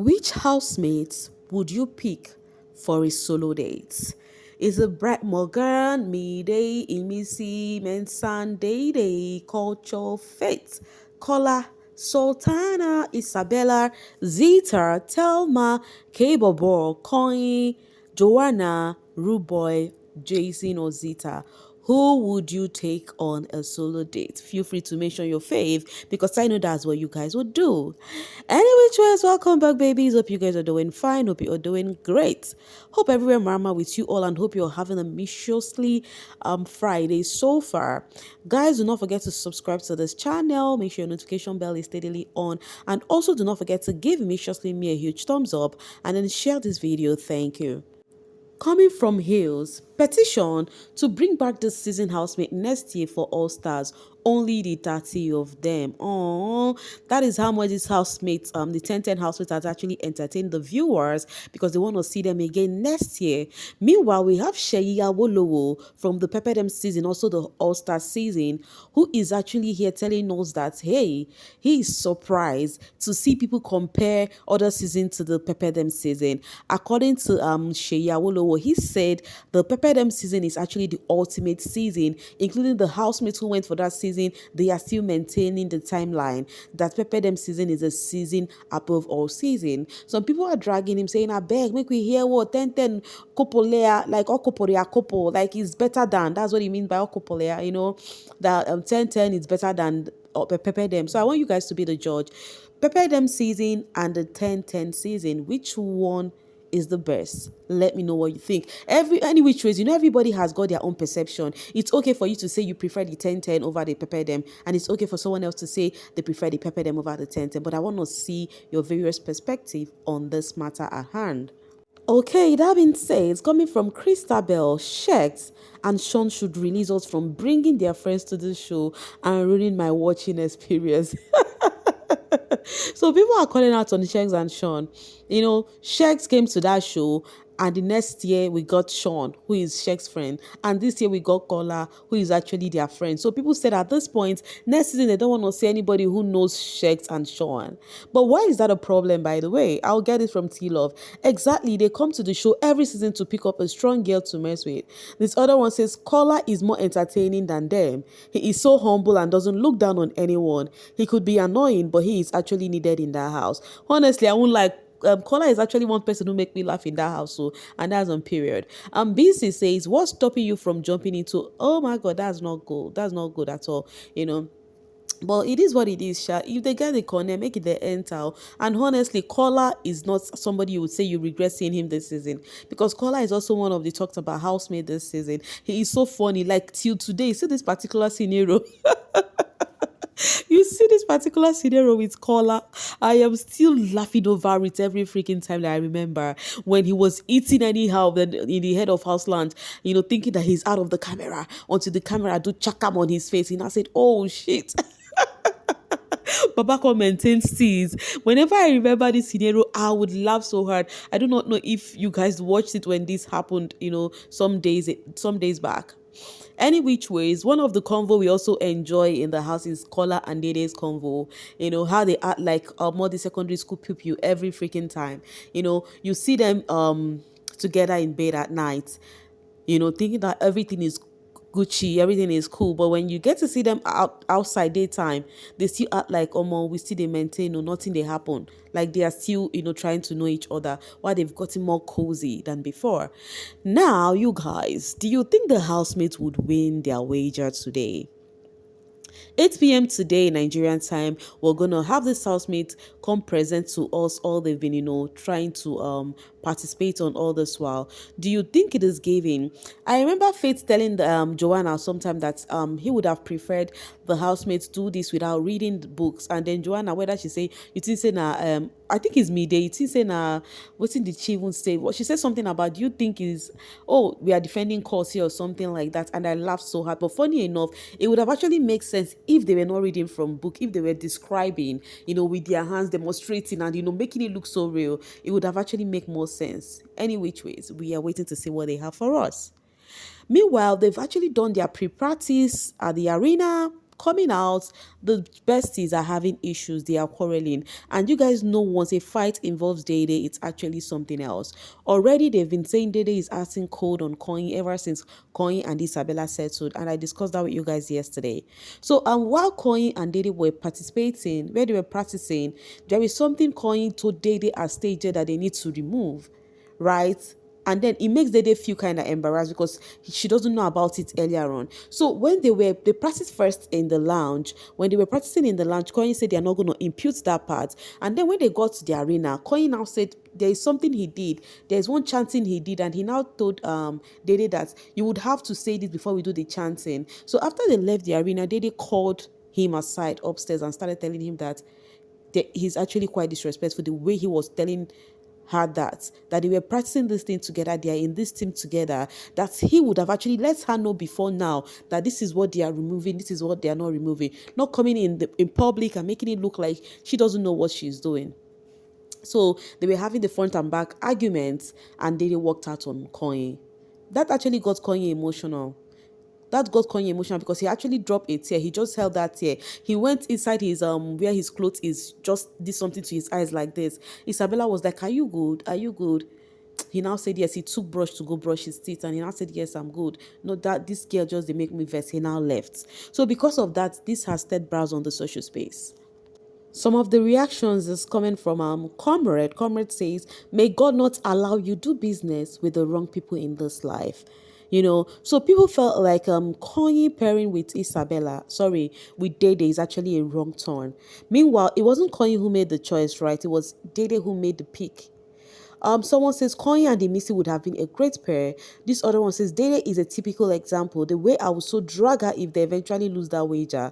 Which housemates would you pick for a solo date? Is it Brett Morgan, Mayday, Imisi, Mensan, Dede, Culture, Fate, Kola, Sultana, Isabella, Zita, Telma, K-Bobo, Koyin, Joanna, Ruboy, Jason, or Zita? Who would you take on a solo date? Feel free to mention your fave because I know that's what you guys would do. Anyway, choice, welcome back, babies. Hope you guys are doing fine. Hope you are doing great. Hope everywhere mama with you all and hope you're having a viciously Friday so far. Guys, do not forget to subscribe to this channel. Make sure your notification bell is steadily on. And also do not forget to give viciously me a huge thumbs up and then share this video. Thank you. Coming from Hills, petition to bring back this season housemate next year for All Stars. Only the 30 of them. Oh, that is how much this housemate, the 1010 housemate has actually entertained the viewers because they want to see them again next year. Meanwhile, we have Sheya Wolowo from the Pepper Them season, also the All Star season, who is actually here telling us that, hey, he is surprised to see people compare other season to the Pepper Them season. According to Sheya Wolowo, he said the Pepper Them season is actually the ultimate season, including the housemates who went for that season. They are still maintaining the timeline that Pepper Them season is a season above all season. Some people are dragging him, saying, I beg, make we hear what 1010 Kopolea, like Okoporea Kopo, like is better than. That's what he means by Okopolea, that 1010 is better than Pepper Them. So I want you guys to be the judge. Pepper Them season and the 1010 season, which one is the best? Let me know what you think. Any which ways, everybody has got their own perception. It's okay for you to say you prefer the 1010 over the Pepper Them, and it's okay for someone else to say they prefer the Pepper Them over the 1010. But I want to see your various perspective on this matter at hand. Okay, that being said, coming from Christabel, Shex and Sean should release us from bringing their friends to the show and ruining my watching experience. So people are calling out on Shex and Sean. Shex came to that show, and the next year we got Sean, who is Shek's friend, and this year we got Kola, who is actually their friend. So people said at this point, next season they don't want to see anybody who knows Shex and Sean. But why is that a problem, by the way? I'll get it from T-Love. Exactly, they come to the show every season to pick up a strong girl to mess with. This other one says Kola is more entertaining than them. He is so humble and doesn't look down on anyone. He could be annoying, but he is actually needed in that house. Honestly, I won't like Kola is actually one person who make me laugh in that house, and that's on period. BC says, what's stopping you from jumping into? Oh my god, that's not good. That's not good at all. But it is what it is, Sha. If they get the corner, make it the enter. And honestly, Kola is not somebody you would say you regret seeing him this season. Because Kola is also one of the talked about housemates this season. He is so funny. Like till today, you see this particular scenario. You see this particular scenario with Kola, I am still laughing over it every freaking time that I remember when he was eating anyhow in the head of Houseland, thinking that he's out of the camera until the camera do chakam on his face. And I said, oh shit. Babako maintains steez. Whenever I remember this scenario, I would laugh so hard. I do not know if you guys watched it when this happened, some days back. Any which ways, one of the convo we also enjoy in the house is Kola and Dede's convo. How they act like more the secondary school pupil every freaking time. You see them together in bed at night, thinking that everything is Gucci, everything is cool. But when you get to see them outside daytime, they still act like, we still they maintain, nothing they happen. Like they are still, trying to know each other while they've gotten more cozy than before. Now, you guys, do you think the housemates would win their wager today? 8 p.m. today, Nigerian time, we're gonna have this housemate come present to us all they've been, trying to participate on all this while. Do you think it is giving? I remember Faith telling Joanna sometime that he would have preferred the housemates do this without reading the books. And then Joanna, whether she say, you think say na I think it's midday, you think say na what's in the she even say? What she said something about, do you think is, oh, we are defending cause here or something like that? And I laughed so hard. But funny enough, it would have actually made sense if they were not reading from book, if they were describing, with their hands demonstrating and making it look so real. It would have actually make more sense. Any which ways, we are waiting to see what they have for us. Meanwhile, they've actually done their pre-practice at the arena coming out. The besties are having issues. They are quarreling. And you guys know once a fight involves Dede, it's actually something else. Already they've been saying Dede is acting cold on Koyin ever since Koyin and Isabella settled. And I discussed that with you guys yesterday. So while Koyin and Dede were participating, where they were practicing, there is something Koyin told Dede as stated that they need to remove, right? And then it makes Dede feel kind of embarrassed because she doesn't know about it earlier on. So when they practiced first in the lounge. When they were practicing in the lounge, Koyin said they are not going to impute that part. And then when they got to the arena, Koyin now said there is something he did. There's one chanting he did, and he now told Dede that you would have to say this before we do the chanting. So after they left the arena, Dede called him aside upstairs and started telling him that he's actually quite disrespectful the way he was telling her that they were practicing this thing together, they are in this team together, that he would have actually let her know before now that this is what they are removing, this is what they are not removing, not coming in public and making it look like she doesn't know what she's doing. So they were having the front and back arguments, and they walked out on Koyin. That actually got Koyin emotional. That got Kanye emotional because he actually dropped a tear. He just held that tear. He went inside his where his clothes is, just did something to his eyes like this. Isabella was like, "Are you good? Are you good?" He now said yes. He took brush to go brush his teeth, and he now said yes, I'm good. No, that this girl just they make me vex. He now left. So because of that, this has stirred brows on the social space. Some of the reactions is coming from Comrade. Comrade says, "May God not allow you do business with the wrong people in this life." So people felt like Koyi pairing with with Dede is actually a wrong turn. Meanwhile, it wasn't Koyi who made the choice, right? It was Dede who made the pick. Someone says Koyin and the Missy would have been a great pair. This other one says Dede is a typical example. The way I would so drag her if they eventually lose that wager.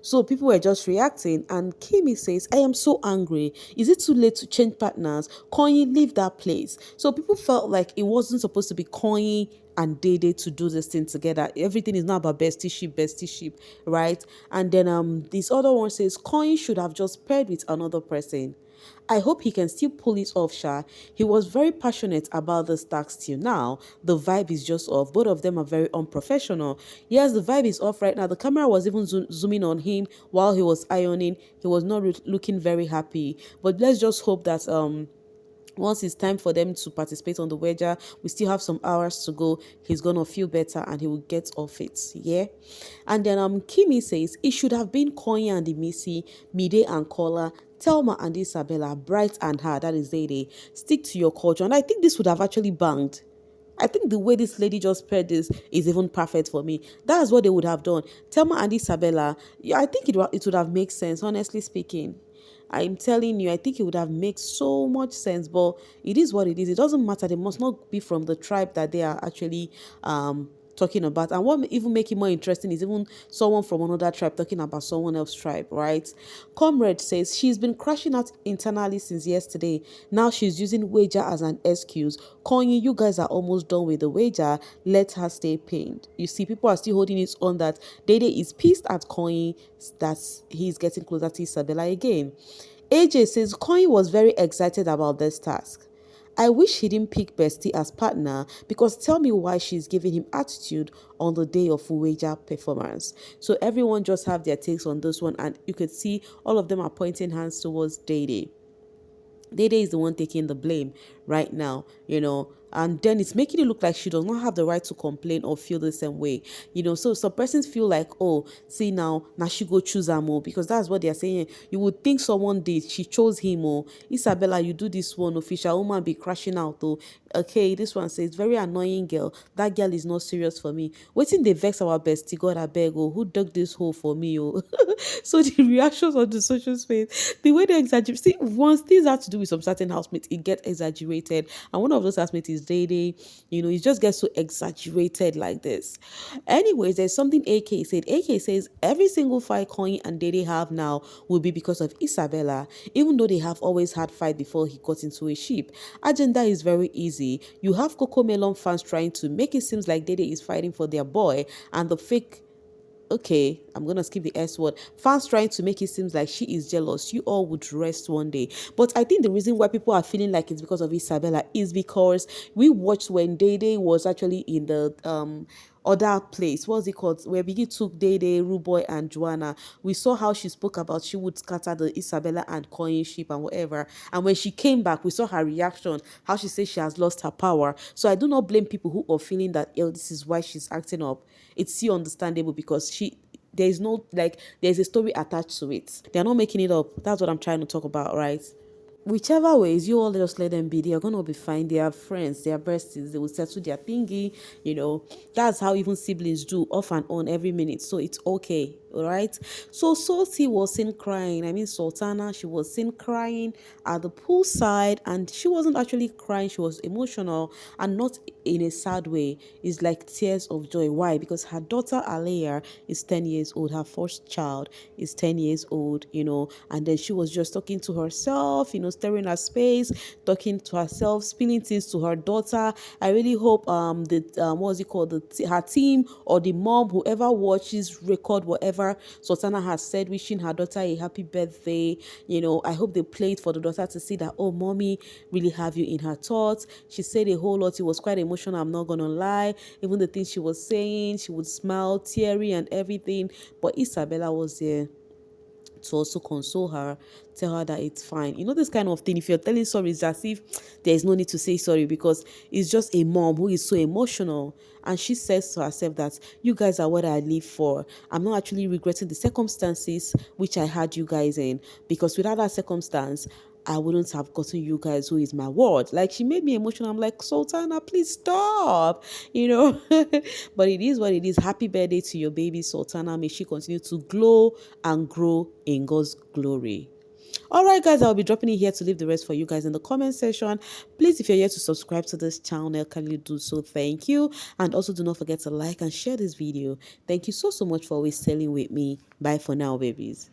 So people were just reacting. And Kimi says, I am so angry. Is it too late to change partners? Koyin, leave that place. So people felt like it wasn't supposed to be Koyin and Dede to do this thing together. Everything is now about bestie ship, right? And then this other one says Koyin should have just paired with another person. I hope he can still pull it off, Sha. He was very passionate about this task till now. The vibe is just off. Both of them are very unprofessional. Yes, the vibe is off right now. The camera was even zooming on him while he was ironing. He was not looking very happy. But let's just hope that once it's time for them to participate on the wager, we still have some hours to go. He's gonna feel better and he will get off it. Yeah. And then Kimi says it should have been Konya and the Missy, Mide and Kola, Telma and Isabella, Bright and her, that is Dede. Stick to your culture. And I think this would have actually banged. I think the way this lady just paired this is even perfect for me. That's what they would have done. Telma and Isabella, yeah, I think it would have made sense, honestly speaking. I'm telling you, I think it would have made so much sense, but it is what it is. It doesn't matter. They must not be from the tribe that they are actually talking about. And what even make it more interesting is even someone from another tribe talking about someone else's tribe, right? Comrade says she's been crashing out internally since yesterday. Now she's using wager as an excuse. Koyin, you guys are almost done with the wager. Let her stay pained. You see, people are still holding it on that Dede is pissed at Koyin that he's getting closer to Isabella again. AJ says Koyin was very excited about this task. I wish he didn't pick Bestie as partner because tell me why she's giving him attitude on the day of wager performance. So everyone just have their takes on this one, and you could see all of them are pointing hands towards Dede. Dede is the one taking the blame right now. And then it's making it look like she does not have the right to complain or feel the same way. So some persons feel like, oh, see now she go choose Amo because that's what they're saying. You would think someone did, she chose him. Oh, Isabella, you do this one, official woman be crashing out. Oh, okay, this one says, very annoying girl. That girl is not serious for me. Waiting they vex our bestie, God I beg, oh, who dug this hole for me? Oh, so the reactions on the social space, the way they exaggerate. See, once things have to do with some certain housemates, it gets exaggerated. And one of those housemates is Dede. It just gets so exaggerated like this. Anyways, there's something AK said. AK says every single fight Koyin and Dede have now will be because of Isabella, even though they have always had fight before he got into a ship. Agenda is very easy. You have Coco Melon fans trying to make it seem like Dede is fighting for their boy, and the fake, okay, I'm gonna skip the S word, fans trying to make it seem like she is jealous. You all would rest one day. But I think the reason why people are feeling like it's because of Isabella is because we watched when Dede was actually in the other place. What's it called? Where Biggie took Dede, Ruboy, and Joanna. We saw how she spoke about she would scatter the Isabella and Koyin ship and whatever. And when she came back, we saw her reaction, how she says she has lost her power. So I do not blame people who are feeling that, oh, this is why she's acting up. It's still understandable because there's no, like, there's a story attached to it. They're not making it up. That's what I'm trying to talk about, right? Whichever ways, you all just let them be. They are gonna be fine. They are friends. They are besties. They will settle their thingy. That's how even siblings do, off and on every minute. So it's okay. All right. So Salty was seen crying. I mean, Sultana, she was seen crying at the poolside, and she wasn't actually crying. She was emotional and not in a sad way. It's like tears of joy. Why? Because her daughter Alea is 10 years old. Her first child is 10 years old, and then she was just talking to herself, staring at space, talking to herself, spilling things to her daughter. I really hope the what's it called, her team or the mom, whoever watches, record whatever Sultana has said, wishing her daughter a happy birthday. I hope they play it for the daughter to see that, oh, mommy really have you in her thoughts. She said a whole lot. It was quite emotional, I'm not gonna lie. Even the things she was saying, she would smile, teary and everything. But Isabella was there to also console her, tell her that it's fine. This kind of thing, if you're telling sorry, it's as if there's no need to say sorry, because it's just a mom who is so emotional. And she says to herself that you guys are what I live for. I'm not actually regretting the circumstances which I had you guys in, because without that circumstance, I wouldn't have gotten you guys who is my word. Like, she made me emotional. I'm like, Sultana, please stop. But it is what it is. Happy birthday to your baby, Sultana. May she continue to glow and grow in God's glory. All right, guys, I'll be dropping it here to leave the rest for you guys in the comment section. Please, if you're yet to subscribe to this channel, kindly do so. Thank you. And also do not forget to like and share this video. Thank you so much for always selling with me. Bye for now, babies.